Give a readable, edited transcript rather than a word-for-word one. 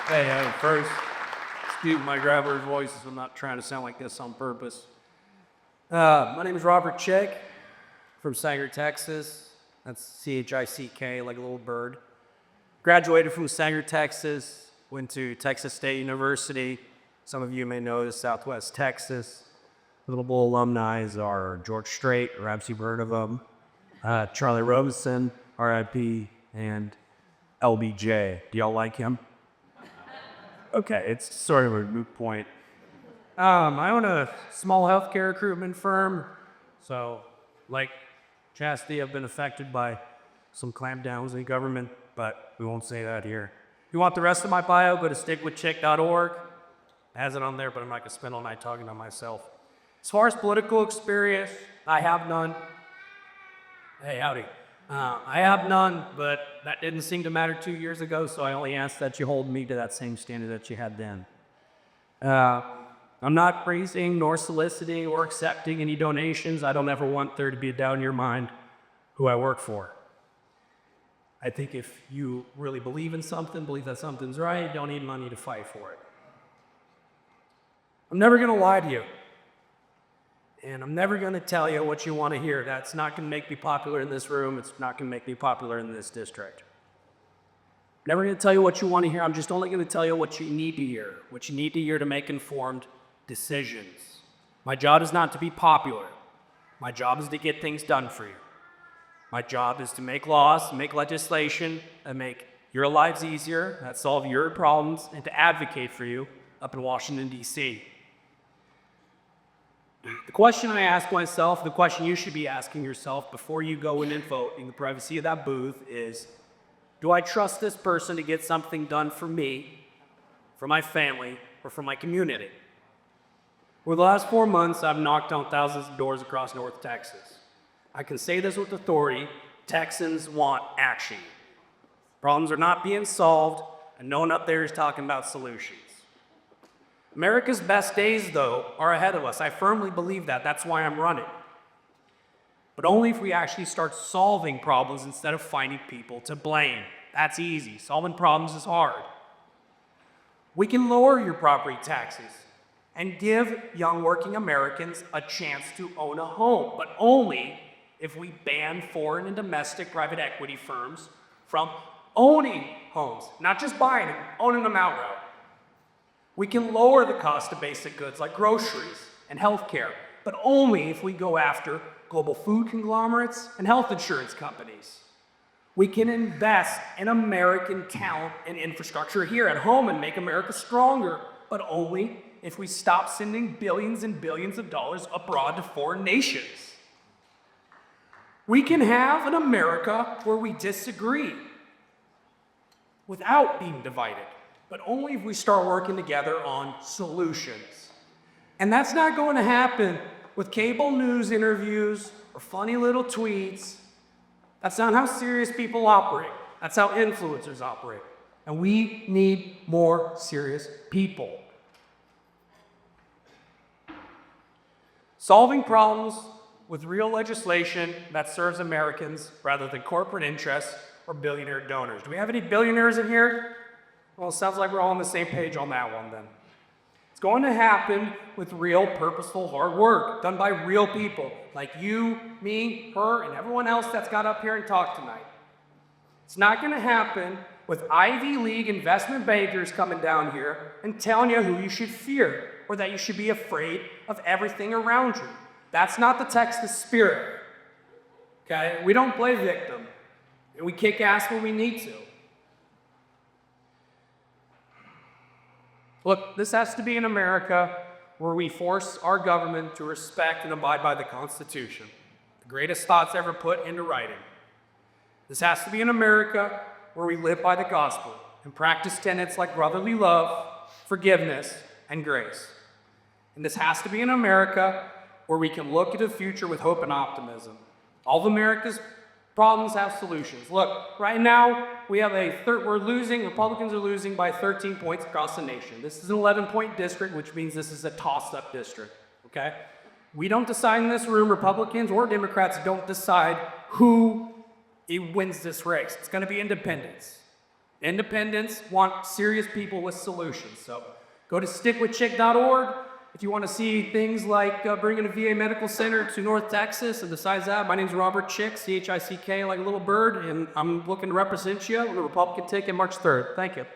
Hey, first, excuse my grabbler's voice. I'm not trying to sound like this on purpose. My name is Robert Chick from Sanger, Texas. That's C-H-I-C-K, like a little bird. Graduated from Sanger, Texas. Went to Texas State University. Some of you may know this, Southwest Texas. Notable alumni are George Strait, perhaps you've heard of him. Charlie Robinson, RIP, and LBJ. Do y'all like him? Okay, it's sort of a moot point. I own a small healthcare recruitment firm, so like Chastity, I've been affected by some clampdowns in government, but we won't say that here. If you want the rest of my bio, go to stickwithchick.org. It has it on there, but I'm not going to spend all night talking to myself. As far as political experience, I have none. Hey, howdy. I have none, but that didn't seem to matter 2 years ago, so I only ask that you hold me to that same standard that you had then. I'm not praising nor soliciting or accepting any donations. I don't ever want there to be a doubt in your mind who I work for. I think if you really believe in something, believe that something's right, you don't need money to fight for it. I'm never going to lie to you. And I'm never going to tell you what you want to hear. That's not going to make me popular in this room. It's not going to make me popular in this district. I'm never going to tell you what you want to hear. I'm just only going to tell you what you need to hear, what you need to hear to make informed decisions. My job is not to be popular. My job is to get things done for you. My job is to make laws, make legislation, and make your lives easier, that solve your problems, and to advocate for you up in Washington, D.C. The question I ask myself, the question you should be asking yourself before you go in and vote in the privacy of that booth is, do I trust this person to get something done for me, for my family, or for my community? Over the last 4 months, I've knocked on thousands of doors across North Texas. I can say this with authority, Texans want action. Problems are not being solved, and no one up there is talking about solutions. America's best days, though, are ahead of us. I firmly believe that. That's why I'm running. But only if we actually start solving problems instead of finding people to blame. That's easy. Solving problems is hard. We can lower your property taxes and give young working Americans a chance to own a home, but only if we ban foreign and domestic private equity firms from owning homes, not just buying them, owning them outright. We can lower the cost of basic goods like groceries and healthcare, but only if we go after global food conglomerates and health insurance companies. We can invest in American talent and infrastructure here at home and make America stronger, but only if we stop sending billions and billions of dollars abroad to foreign nations. We can have an America where we disagree without being divided, but only if we start working together on solutions. And that's not going to happen with cable news interviews or funny little tweets. That's not how serious people operate. That's how influencers operate. And we need more serious people. Solving problems with real legislation that serves Americans rather than corporate interests or billionaire donors. Do we have any billionaires in here? Well, it sounds like we're all on the same page on that one then. It's going to happen with real, purposeful, hard work done by real people like you, me, her, and everyone else that's got up here and talked tonight. It's not going to happen with Ivy League investment bankers coming down here and telling you who you should fear or that you should be afraid of everything around you. That's not the Texas spirit. Okay? We don't play victim. And we kick ass when we need to. Look, this has to be an America where we force our government to respect and abide by the Constitution, the greatest thoughts ever put into writing. This has to be an America where we live by the gospel and practice tenets like brotherly love, forgiveness, and grace. And this has to be an America where we can look at the future with hope and optimism. All of America's problems have solutions. Look, right now, Republicans are losing by 13 points across the nation. This is an 11-point district, which means this is a tossed-up district, okay? We don't decide in this room, Republicans or Democrats don't decide who wins this race. It's gonna be independents. Independents want serious people with solutions. So go to stickwithchick.org if you want to see things like bringing a VA medical center to North Texas. And besides that, my name's Robert Chick, C-H-I-C-K, like a little bird, and I'm looking to represent you on the Republican ticket March 3rd. Thank you.